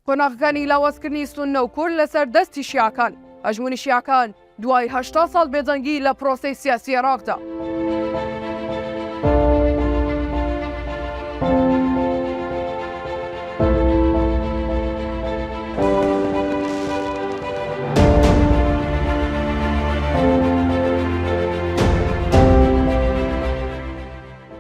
قۆناغەکانی لاوازکردنی سوننە و کورد لەسەر دەستی شیعەکان. هەژمونی شیعەکان دوای 80 ساڵ بێدەنگی لە پرۆسەی سیاسی عێراقدا.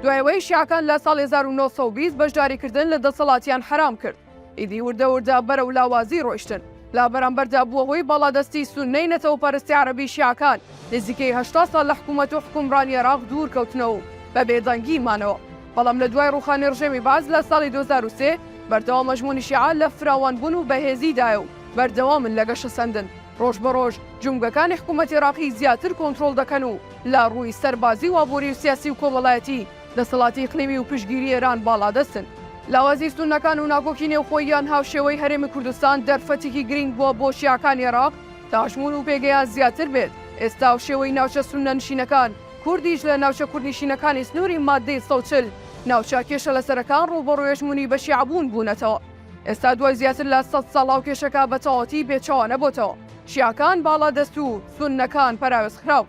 دوایەوەی شیعەکان لە ساڵی 1920 بەشداریکردن لە دەسەڵاتیان حرام کرد. ئیدی وردە وردە بەرەو لاوازی ڕۆیشتن. لا بەرامبەردا بووەوەی بەڵادەستی سوننەی نەتەوەپەرستی عەرەبی شیعەکان نزیکەی 80 ساڵ لە حکوومەت و حکومڕانی عێراق دوور کەوتنەوە بە بێدەنگی مانەوە. بەڵام لە دوای ڕوخانی ڕژێمی باز لە ساڵی 2003 بەردەوام مەژموعی شیعە لە فراوانبوون و بەهێزیدایە و بەردەوامن لە گەشە سەندن. ڕۆژ بە ڕۆژ جومگەکانی حکوومەتی عێراقی زیاتر کۆنتڕۆڵ دەکەن و لە ڕووی سەربازی و ئابووری و سیاسی و کۆمەڵایەتی دەسەڵاتی ئیقلیمی و پشتگیری ئێران باڵادەستن. لاوازی سوننەکان و ناکۆکی نێوخۆییان هاوشێوەی هەرێمی کوردستان دەرفەتێکی گرنگ بووە بۆ شیعەکانی عێراق تا هەژمون و پێگەیان زیاتر بێت. ئێستا هاوشێوەی ناوچە سوننە نشینەکان کوردیش لە ناوچە کوردنشینەکانی سنووری مادەی 140 ناوچە کێشە لەسەرەکان ڕووبەڕووی هەژمونی بە شیعەبوون بوونەتەوە. ئێستا دوای زیاتر لە 100 ساڵاو کێشەکە بە تەواوەتی بێچەوە نەبووتەوە. شیعەکان باڵادەست و سوننەکان پەراوێزخراو.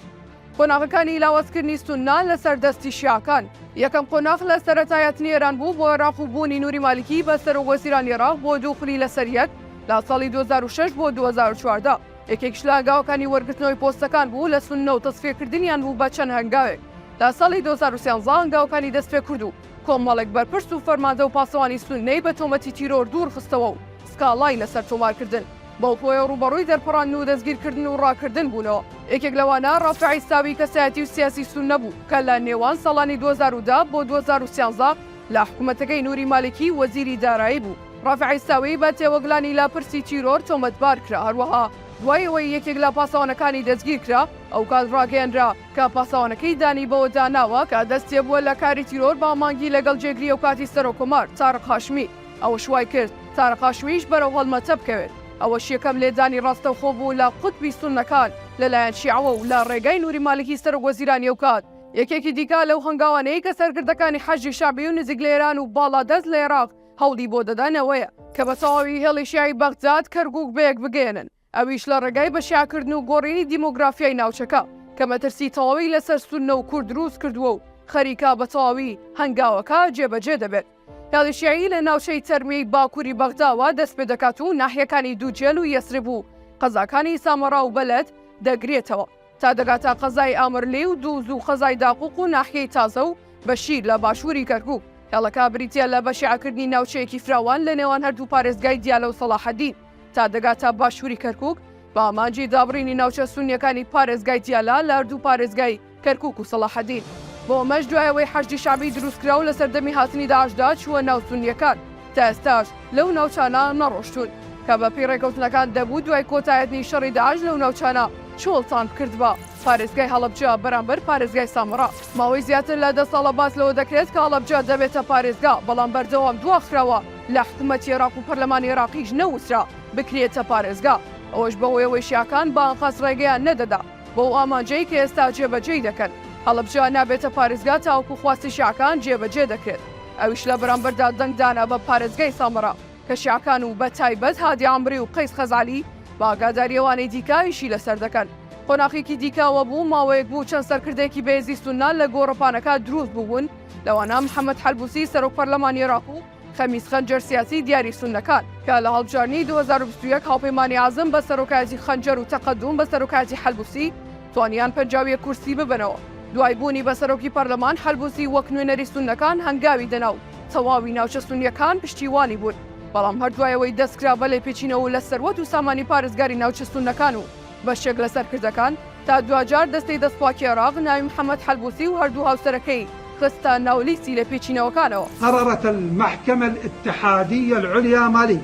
قۆناغەکانی لاوازکردنی سوننە لەسەر دەستی شیعەکان. یەکەم قۆناغ لە سەرەتایەتنی ئێران بوو بۆ عێراق و بوونی نووری مالیکی بە سەرۆکوەزیرانی عێراق بۆ دووخلی لەسەر یەک لە ساڵی 2006 بۆ 2014. یەکێکش لە هەنگاوەکانی وەرگرتنەوەی پۆستەکان بوو لە سوننە و تەسفێکردنیان بوو بە چەند هەنگاوێک. لە ساڵی 2013 هەنگاوەکانی دەستپێ کرد و کۆمەڵێک بەرپرس و فەرماندە و پاسەوانی سوننەی بە تۆمەتی تیرۆر دوور خستەوە و سکاڵای لەسەر تۆمارکردن. بەڵپۆیە ڕوبەڕووی دەرپەڕاندن و دەستگیرکردن و ڕاکردن بوونەوە. یەکێک لەوانە ڕافعی ساوی کەسایەتی و سیاسی سوننە بوو کە لە نێوان ساڵانی 2010 بۆ 2013 لە حکوومەتەکەی نووری مالیکی وەزیری دارایی بوو. ڕافعی ساوی بە تێوەگلانی لا پرسی تیرۆر تۆمەتبار کرا. هەروەها دوایەوەی یەکێک لە پاسەوانەکانی دەستگیر کرا ئەو کات ڕاگەیەنرا کە پاسەوانەکەی دانی بەوە داناوە کە دەستێ بووە لە کاری تیرۆر با مانگی لەگەڵ جێگری و کاتی سەرۆکۆمار تارق هاشمی. ئەوە شوای کرد تارق هاشمیش بەرەو هەڵمەتە بکەوێت. ئەوە شیەکەم لێدانی ڕاستەوخۆ بوو لە قوتبی سوننەکان لەلایەن شیعەوە و لە ڕێگای نووری مالیکی سەرۆکوەزیرانی ئەو کات. یەکێکی دیکە لەو هەنگاوانەیە کە سەرکردەکانی حەجی شعبی و نزیک لە ئێران و باڵادەست لە عێراق هەوڵی بۆ دەدانەوەیە کە بە تەواوی هێڵی شیعی بەغداد کەرکووک بەیەک بگەێنن. ئەویش لە ڕێگای بەشیاکردن و گۆڕینی دیمۆگرافیای ناوچەکە کە مەترسی تەواوی لەسەر سوننە و کورد دروست کردووە و خەریکا بە تەواوی هەنگاوەکە جێبەجێ دەبێت. هێڵی شیعی لە ناوچەی تەرمیەی باکووری بەغداوە دەست پێ دەکات و ناحیەکانی دووجێل و یەسرب و قەزاکانی سامەڕا و بەلەد دەگرێتەوە تا دەگاتە قەزای ئامرلی و دووز و خەزای داقوق و ناحیەی تازە و بەشیر لە باشووری کەرکووک. هێڵەکە بریتە لە بەشیعکردنی ناوچەیەکی فراوان لە نێوان هەردوو پارێزگای دیالە و سەڵاحەدین تا دەگاتە باشووری کەرکووک بە ئامانجی دابڕینی ناوچە سوننیەکانی پارێزگای دیالە لە هەردوو پارێزگای کەرکووک و سەڵاحەدین. بۆ ئەمەش دوایەوەی حەشدی شعبی دروستکرا و لە سەردەمی هاتنی داعشدا چووە ناو سوننیەکان تا ئێستاش لەو ناوچانە نەڕۆشتون کە بە پێی ڕێکەوتنەکان دەبوو دوای کۆتایەتنی شەڕی داعش لەو ناوچانە چۆڵتان کردبە. پارێزگای هەڵەبجە بەرامبەر پارێزگای سامەڕا ماوەی زیاتر لە 10 ساڵە باس لەوە دەکرێت کە هەڵەبجە دەبێتە پارێزگا بەڵام بەردەوام دواخراوە لە حکوومەتی عێراق و پەرلەمانی عێراقیش نەووسرا بکرێتە پارێزگا. ئەوەش بەهۆیەوەی شیعەکان بە ئەنقاس ڕێگەیان نەدەدا بۆ ئامانجەی کە ئێستا جێبەجێی دەکەن. هەڵەبجە نابێتە پارێزگا تاوەکو خواستی شیعەکان جێبەجێ دەکرێت. ئەویش لە بەرامبەردا دەنگدانا بە پارێزگای سامەڕا کە شیعەکان و بە تایبەت هادی عامری و قەیس خەزالی بە ئاگاداریەوانەی دیکایشی لەسەر دەکەن. قۆناغێکی دیکەوە بوو ماوەیەک بوو چەند سەرکردێکی بەهێزی سوننە لە گۆڕەپانەکە دروست بوون لەوانە محەممەد حەلبوسی سەرۆک پەرلەمانی عێراق و خەمیس خەنجەر سیاسی دیاری سوننەکان کە لە هەڵبژاردنی 2021 هاوپەیمانی عازم بە سەرۆکایەتی خەنجەر و تەقەدوم بە سەرۆکایەتی حەلبوسی توانیان 50 کورسی ببنەوە. دوای بوونی بە سەرۆکی پەرلەمان حەلبوسی وەک نوێنەری سوننەکان هەنگاوی دەنا و تەواوی ناوچە سوننیەکان پشتیوانی بوون. بەڵام هەردوایەوەی دەستکرا بەلێ پێچینەوە لە سەروەت و سامانی پارێزگاری ناوچە سوننەکان و بەشێک لە سەرکردەکان تا دوجار دەستەی دەستپاکی عێراق ناوی محەممەد حەلبوسی و هەردوو هاوسەرەکەی خستە ناولیستی لە پێچینەوەکانەوە. قررت المحكمة الاتحادية العليا مالي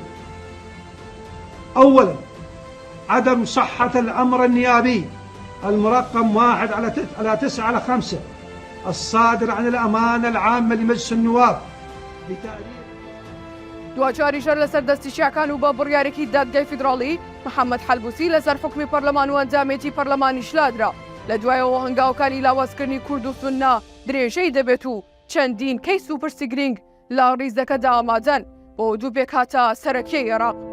أولا عدم صحة الأمر النيابي المرقم 1/9/5 الصادر عن الأمانة العامة لمجلس النواب دوجاریشەر لەسەر دەستی شیعەکان و بە بڕیارێکی دادگای فیدراڵی محەممەد حەلبوسی لەسەر حکمی پەرلەمان و ئەنجامێتی پەرلەمانی شلادرا. لە دوایەوە هەنگاوەکانی لاوازکردنی کورد و سوننە درێژەی دەبێت و چەندین کەیس و پرسی گرنگ لە ڕیزەکەدا ئامادەن بۆ دوو پێک هاتە سەرەکیەی عێراق.